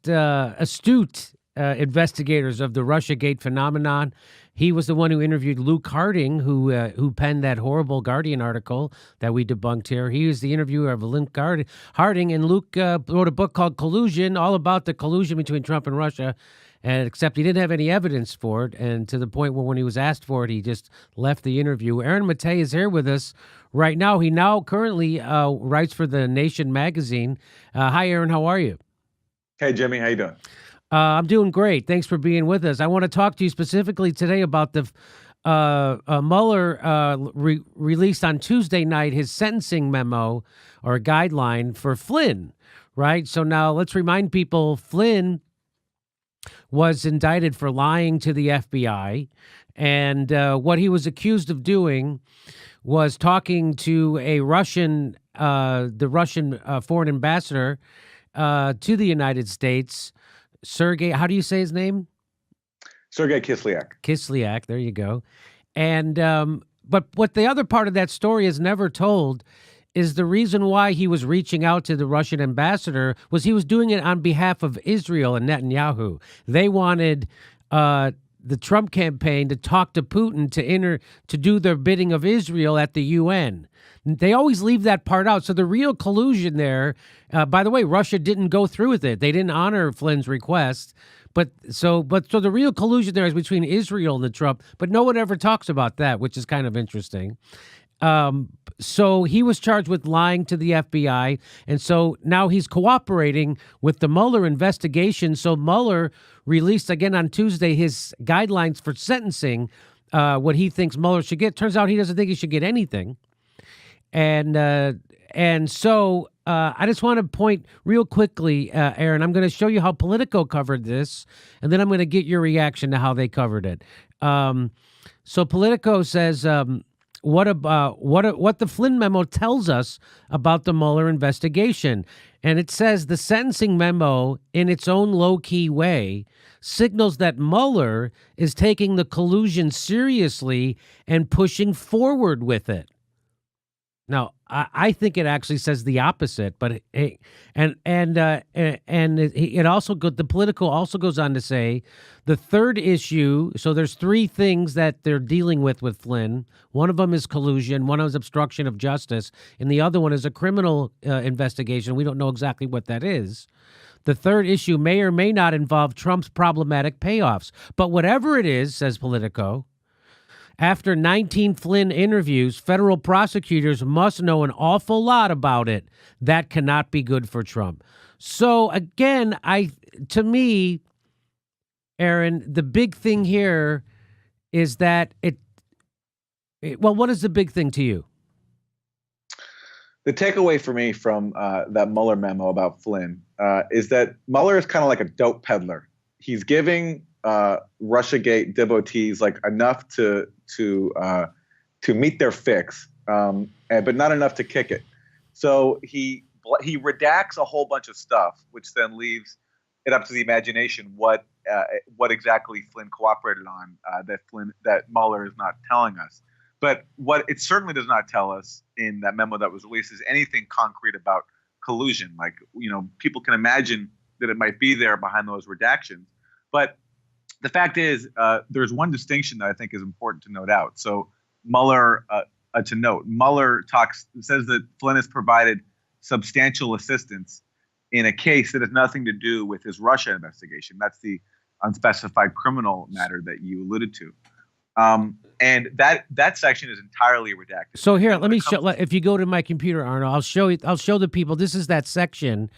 astute investigators of the Russiagate phenomenon. He was the one who interviewed Luke Harding, who penned that horrible Guardian article that we debunked here. He was the interviewer of Harding, and Luke wrote a book called Collusion, all about the collusion between Trump and Russia. And except he didn't have any evidence for it, and to the point where when he was asked for it, he just left the interview. Aaron Maté is here with us right now. He now currently writes for The Nation magazine. Hi, Aaron. How are you? Hey, Jimmy. How you doing? I'm doing great. Thanks for being with us. I want to talk to you specifically today about the Mueller released on Tuesday night his sentencing memo or guideline for Flynn, right? So now let's remind people Flynn was indicted for lying to the FBI, and what he was accused of doing was talking to the Russian foreign ambassador to the United States, Sergei. How do you say his name? Sergei Kislyak. Kislyak. There you go. And but what the other part of that story is never told is the reason why he was reaching out to the Russian ambassador was he was doing it on behalf of Israel and Netanyahu. They wanted the Trump campaign to talk to Putin to do their bidding of Israel at the UN. They always leave that part out. So the real collusion there, by the way, Russia didn't go through with it. They didn't honor Flynn's request. So the real collusion there is between Israel and the Trump, but no one ever talks about that, which is kind of interesting. So he was charged with lying to the FBI, and so now he's cooperating with the Mueller investigation. So Mueller released again on Tuesday his guidelines for sentencing, what he thinks Mueller should get. Turns out he doesn't think he should get anything. And so I just want to point real quickly, Aaron, I'm going to show you how Politico covered this, and then I'm going to get your reaction to how they covered it. So Politico says, what the Flynn memo tells us about the Mueller investigation. And it says the sentencing memo, in its own low-key way, signals that Mueller is taking the collusion seriously and pushing forward with it. Now, I think it actually says the opposite, but it also the Politico also goes on to say the third issue. So there's three things that they're dealing with Flynn. One of them is collusion, one is obstruction of justice, and the other one is a criminal investigation. We don't know exactly what that is. The third issue may or may not involve Trump's problematic payoffs, but whatever it is, says Politico, after 19 Flynn interviews, federal prosecutors must know an awful lot about it. That cannot be good for Trump. So again, to me, Aaron, the big thing here is that well, what is the big thing to you? The takeaway for me from that Mueller memo about Flynn is that Mueller is kind of like a dope peddler. He's giving Russiagate devotees like enough to meet their fix, but not enough to kick it. So he redacts a whole bunch of stuff, which then leaves it up to the imagination what exactly Flynn cooperated on that Mueller is not telling us. But what it certainly does not tell us in that memo that was released is anything concrete about collusion. Like, people can imagine that it might be there behind those redactions, but the fact is, there's one distinction that I think is important to note out. So Mueller says that Flynn has provided substantial assistance in a case that has nothing to do with his Russia investigation. That's the unspecified criminal matter that you alluded to. And that section is entirely redacted. So here, let me show. If you go to my computer, Arnold, I'll show the people. This is that section.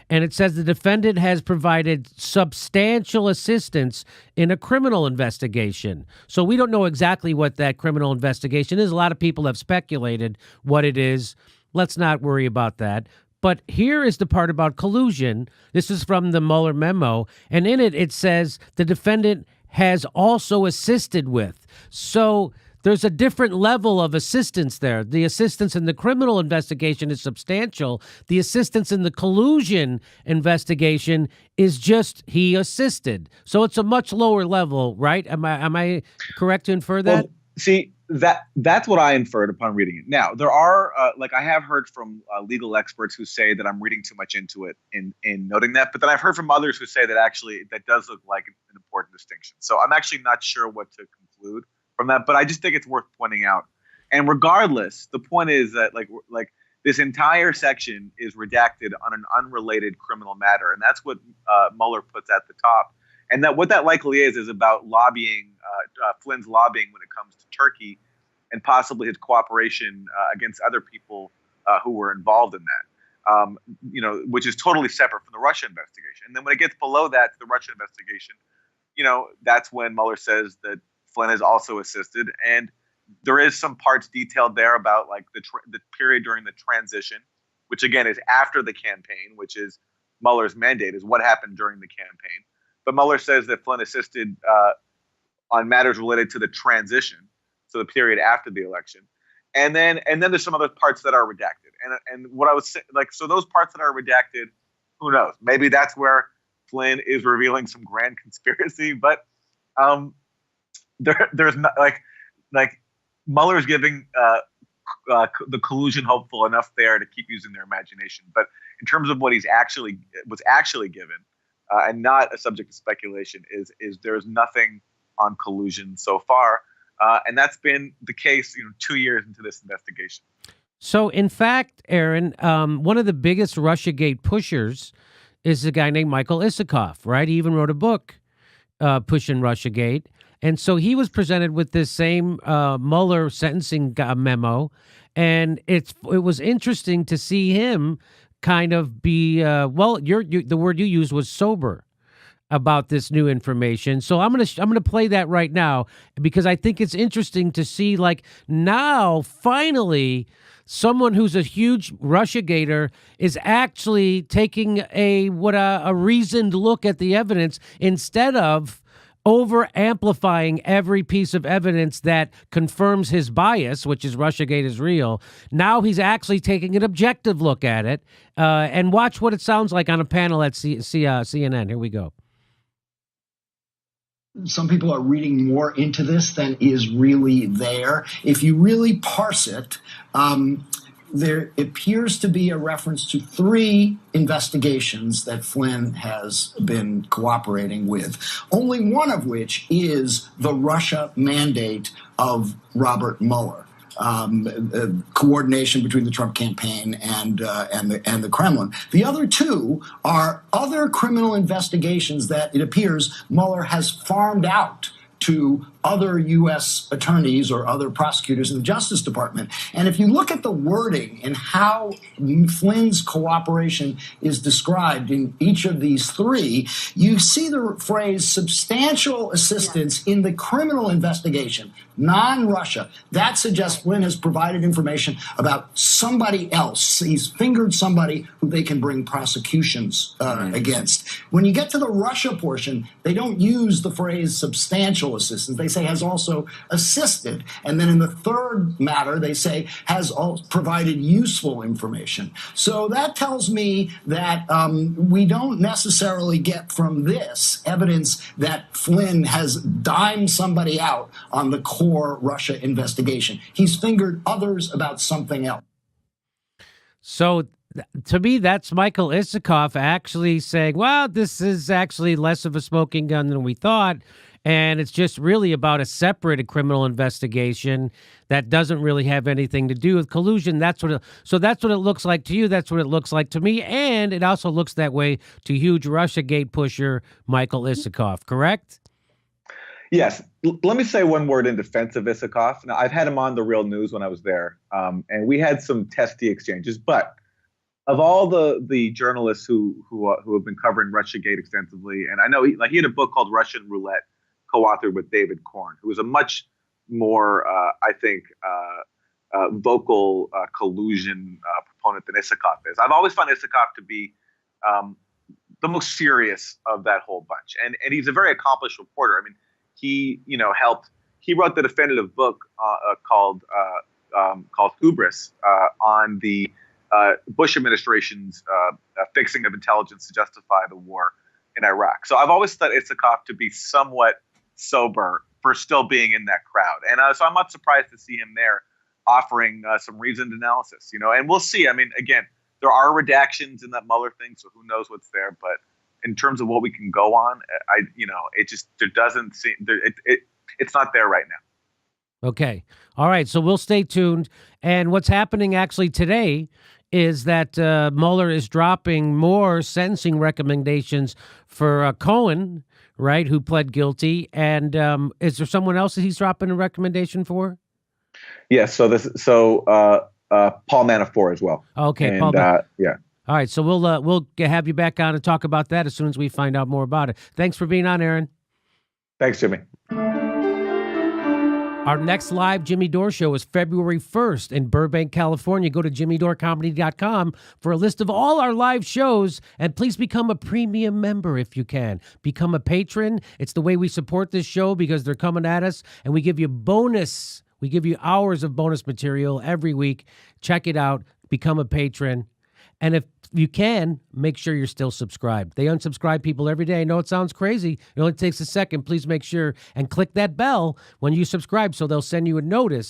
And it says the defendant has provided substantial assistance in a criminal investigation. So we don't know exactly what that criminal investigation is. A lot of people have speculated what it is. Let's not worry about that. But here is the part about collusion. This is from the Mueller memo. And in it says the defendant has also assisted with. So there's a different level of assistance there. The assistance in the criminal investigation is substantial. The assistance in the collusion investigation is just he assisted. So it's a much lower level, right? Am I correct to infer that? Well, see, that's what I inferred upon reading it. Now there are like I have heard from legal experts who say that I'm reading too much into it in noting that, but then I've heard from others who say that actually that does look like an important distinction. So I'm actually not sure what to conclude from that, but I just think it's worth pointing out. And regardless, the point is that like this entire section is redacted on an unrelated criminal matter, and that's what Mueller puts at the top. And that what that likely is about lobbying, Flynn's lobbying when it comes to Turkey, and possibly his cooperation against other people who were involved in that. Which is totally separate from the Russia investigation. And then when it gets below that to the Russia investigation, that's when Mueller says that Flynn has also assisted, and there is some parts detailed there about like the period during the transition, which again is after the campaign, which is Mueller's mandate, is what happened during the campaign. But Mueller says that Flynn assisted on matters related to the transition, so the period after the election, and then there's some other parts that are redacted. And what I was saying, like, so those parts that are redacted, who knows? Maybe that's where Flynn is revealing some grand conspiracy. But there's not like Mueller's giving the collusion hopeful enough there to keep using their imagination. But in terms of what was actually given. And not a subject of speculation, is there's nothing on collusion so far, and that's been the case 2 years into this investigation. So, in fact, Aaron, one of the biggest Russiagate pushers is a guy named Michael Isikoff, right? He even wrote a book pushing Russiagate, and so he was presented with this same Mueller sentencing memo, and it was interesting to see him kind of be the word you used was sober about this new information. So I'm gonna play that right now because I think it's interesting to see, like, now finally someone who's a huge Russiagator is actually taking a reasoned look at the evidence instead of over amplifying every piece of evidence that confirms his bias, which is Russiagate is real. Now he's actually taking an objective look at it, and watch what it sounds like on a panel at CNN. Here we go. Some people are reading more into this than is really there. If you really parse it, there appears to be a reference to 3 investigations that Flynn has been cooperating with, only one of which is the Russia mandate of Robert Mueller. Coordination between the Trump campaign and the Kremlin. The other 2 are other criminal investigations that it appears Mueller has farmed out to other U.S. attorneys or other prosecutors in the Justice Department. And if you look at the wording and how Flynn's cooperation is described in each of these 3, you see the phrase substantial assistance in the criminal investigation, non-Russia. That suggests Flynn has provided information about somebody else. He's fingered somebody who they can bring prosecutions against. When you get to the Russia portion, they don't use the phrase substantial assistance. They say has also assisted. And then in the third matter, they say has provided useful information. So that tells me that we don't necessarily get from this evidence that Flynn has dimed somebody out on the core Russia investigation. He's fingered others about something else. So to me, that's Michael Isikoff actually saying, well, this is actually less of a smoking gun than we thought. And it's just really about a separated criminal investigation that doesn't really have anything to do with collusion. That's what it looks like to you. That's what it looks like to me. And it also looks that way to huge Russiagate pusher Michael Isikoff, correct? Yes. Let me say one word in defense of Isikoff. Now, I've had him on The Real News when I was there, and we had some testy exchanges. But of all the journalists who have been covering Russiagate extensively, and I know he had a book called Russian Roulette, co-authored with David Korn, who is a much more, I think, vocal collusion proponent than Isikoff is. I've always found Isikoff to be the most serious of that whole bunch, and he's a very accomplished reporter. I mean, he wrote the definitive book called Hubris on the Bush administration's fixing of intelligence to justify the war in Iraq. So I've always thought Isikoff to be somewhat sober for still being in that crowd. And so I'm not surprised to see him there offering some reasoned analysis, and we'll see. I mean, again, there are redactions in that Mueller thing, so who knows what's there. But in terms of what we can go on, it just, there doesn't seem, it's not there right now. Okay. All right. So we'll stay tuned. And what's happening actually today is that Mueller is dropping more sentencing recommendations for Cohen, right, who pled guilty. And is there someone else that he's dropping a recommendation for? Yes. So Paul Manafort as well. Okay. And, Paul. yeah. All right. So we'll have you back on and talk about that as soon as we find out more about it. Thanks for being on, Aaron. Thanks, Jimmy. Our next live Jimmy Dore show is February 1st in Burbank, California. Go to jimmydorcomedy.com for a list of all our live shows, and please become a premium member if you can. Become a patron. It's the way we support this show because they're coming at us, and we give you bonus. We give you hours of bonus material every week. Check it out. Become a patron. And if you can, make sure you're still subscribed. They unsubscribe people every day. I know it sounds crazy. It only takes a second. Please make sure and click that bell when you subscribe so they'll send you a notice